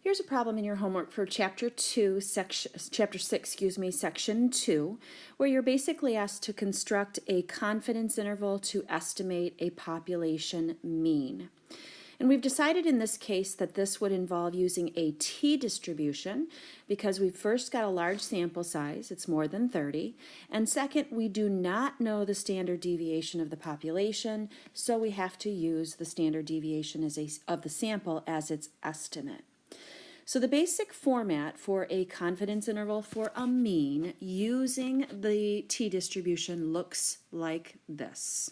Here's a problem in your homework for Chapter 6, Section 2, where you're basically asked to construct a confidence interval to estimate a population mean. And we've decided in this case that this would involve using a t-distribution because we've first got a large sample size, it's more than 30, and second, we do not know the standard deviation of the population, so we have to use the standard deviation of the sample as its estimate. So the basic format for a confidence interval for a mean using the t-distribution looks like this.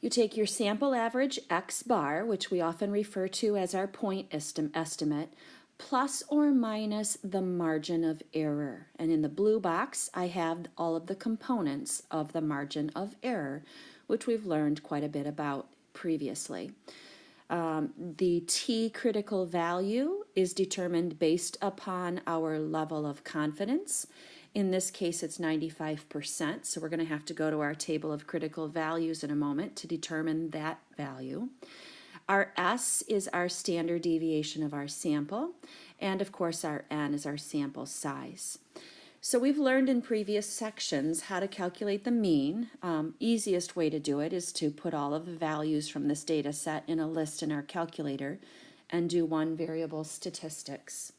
You take your sample average x bar, which we often refer to as our point estimate, plus or minus the margin of error. And in the blue box, I have all of the components of the margin of error, which we've learned quite a bit about previously. The t critical value is determined based upon our level of confidence. In this case, it's 95%, so we're going to have to go to our table of critical values in a moment to determine that value. Our S is our standard deviation of our sample, and of course our N is our sample size. So we've learned in previous sections how to calculate the mean. Easiest way to do it is to put all of the values from this data set in a list in our calculator and do one variable statistics.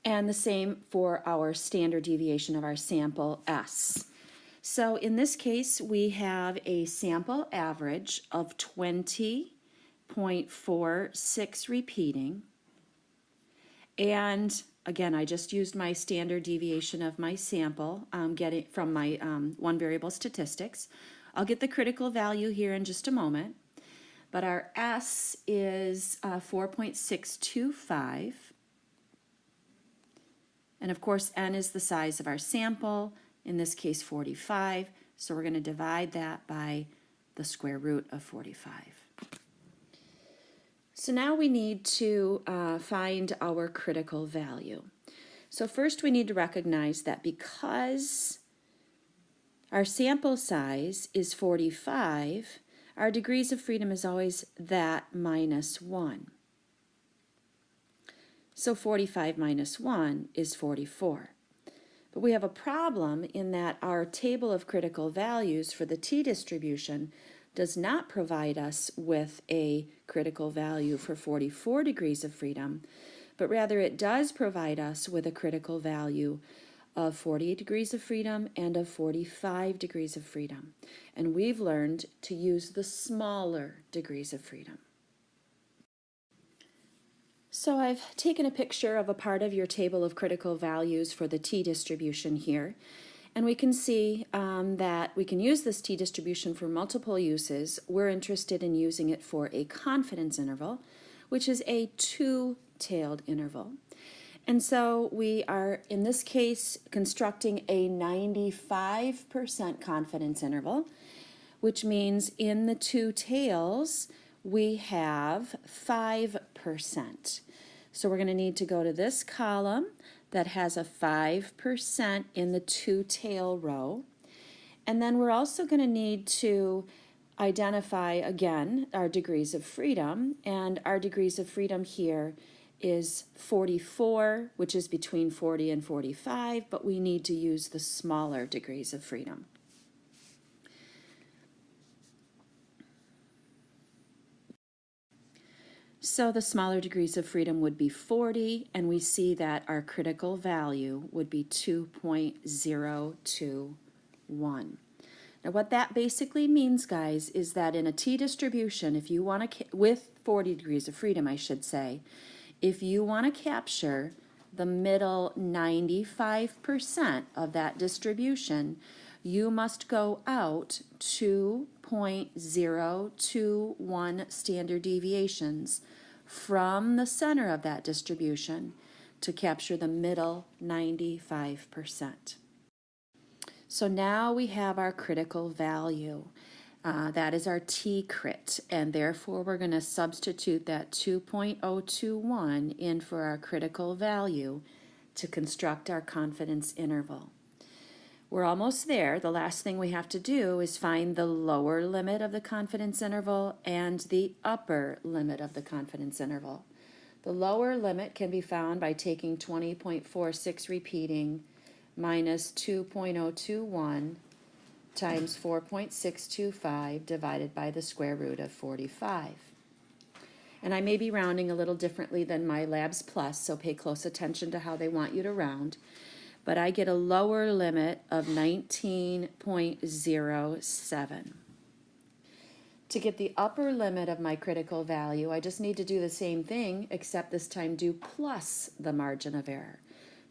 And the same for our standard deviation of our sample S. So in this case, we have a sample average of 20.46 repeating. And again, I just used my standard deviation of my sample, getting from my one variable statistics. I'll get the critical value here in just a moment. But our S is 4.625. And of course, N is the size of our sample, in this case 45, so we're going to divide that by the square root of 45. So now we need to find our critical value. So first we need to recognize that because our sample size is 45, our degrees of freedom is always that minus 1. So 45 minus 1 is 44. But we have a problem in that our table of critical values for the t-distribution does not provide us with a critical value for 44 degrees of freedom, but rather it does provide us with a critical value of 48 degrees of freedom and of 45 degrees of freedom. And we've learned to use the smaller degrees of freedom. So I've taken a picture of a part of your table of critical values for the t-distribution here, and we can see that we can use this t-distribution for multiple uses. We're interested in using it for a confidence interval, which is a two-tailed interval. And so we are, in this case, constructing a 95% confidence interval, which means in the two tails, we have 5%. So we're going to need to go to this column that has a 5% in the two-tail row. And then we're also going to need to identify, again, our degrees of freedom. And our degrees of freedom here is 44, which is between 40 and 45, but we need to use the smaller degrees of freedom. So the smaller degrees of freedom would be 40, and we see that our critical value would be 2.021. Now what that basically means, guys, is that in a t-distribution, if you want to, with 40 degrees of freedom, I should say, if you want to capture the middle 95% of that distribution, you must go out 2.021 standard deviations from the center of that distribution to capture the middle 95%. So now we have our critical value. That is our t-crit, and therefore we're going to substitute that 2.021 in for our critical value to construct our confidence interval. We're almost there. The last thing we have to do is find the lower limit of the confidence interval and the upper limit of the confidence interval. The lower limit can be found by taking 20.46 repeating minus 2.021 times 4.625 divided by the square root of 45. And I may be rounding a little differently than my Labs Plus, so pay close attention to how they want you to round. But I get a lower limit of 19.07. To get the upper limit of my critical value, I just need to do the same thing, except this time do plus the margin of error.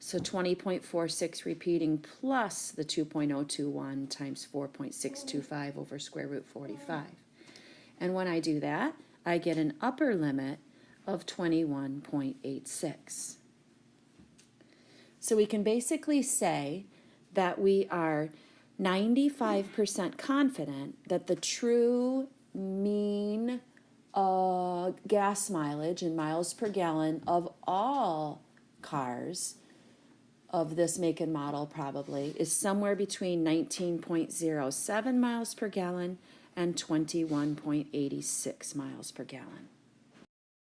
So 20.46 repeating plus the 2.021 times 4.625 over square root 45. And when I do that, I get an upper limit of 21.86. So we can basically say that we are 95% confident that the true mean gas mileage in miles per gallon of all cars of this make and model probably is somewhere between 19.07 miles per gallon and 21.86 miles per gallon.